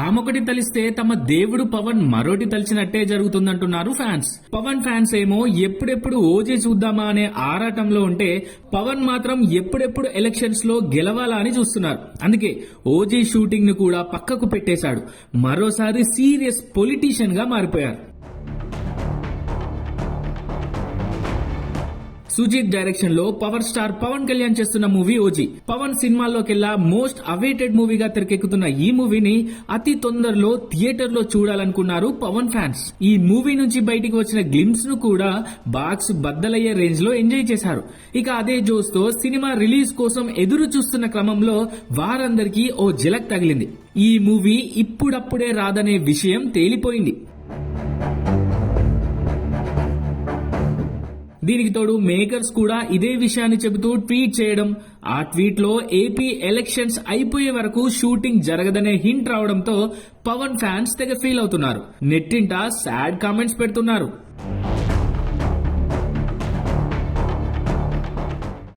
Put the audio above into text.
తామొకటి తలిస్తే తమ దేవుడు పవన్ మరోటి తలిచినట్టే జరుగుతుందంటున్నారు ఫ్యాన్స్. పవన్ ఫ్యాన్స్ ఏమో ఎప్పుడెప్పుడు ఓజీ చూద్దామా అనే ఆరాటంలో ఉంటే, పవన్ మాత్రం ఎప్పుడెప్పుడు ఎలక్షన్స్ లో గెలవాలా అని చూస్తున్నారు. అందుకే ఓజీ షూటింగ్ ను కూడా పక్కకు పెట్టేశాడు. మరోసారి సీరియస్ పొలిటీషియన్ గా మారిపోయారు. సుజిత్ డైరెక్షన్ లో పవర్ స్టార్ పవన్ కళ్యాణ్ చేస్తున్న మూవీ ఓజీ. పవన్ సినిమాల్లోకెల్లా మోస్ట్ అవైటెడ్ మూవీగా తెరకెక్కుతున్న ఈ మూవీని అతి తొందరలో థియేటర్ లో చూడాలనుకున్నారు పవన్ ఫ్యాన్స్. ఈ మూవీ నుంచి బయటికి వచ్చిన గ్లిమ్స్ ను కూడా బాక్స్ బద్దలయ్యే రేంజ్ లో ఎంజాయ్ చేశారు. ఇక అదే జోస్ తో సినిమా రిలీజ్ కోసం ఎదురు చూస్తున్న క్రమంలో వారందరికీ ఓ ఝలక్ తగిలింది. ఈ మూవీ ఇప్పుడప్పుడే రాదనే విషయం తేలిపోయింది. దీనికి తోడు మేకర్స్ కూడా ఇదే విషయాన్ని చెబుతూ ట్వీట్ చేయడం, ఆ ట్వీట్ లో ఏపీ ఎలక్షన్స్ అయిపోయే వరకు షూటింగ్ జరగదనే హింట్ రావడంతో పవన్ ఫ్యాన్స్ తెగ ఫీల్ అవుతున్నారు. నెట్టింట సాడ్ కామెంట్స్ పెడుతున్నారు.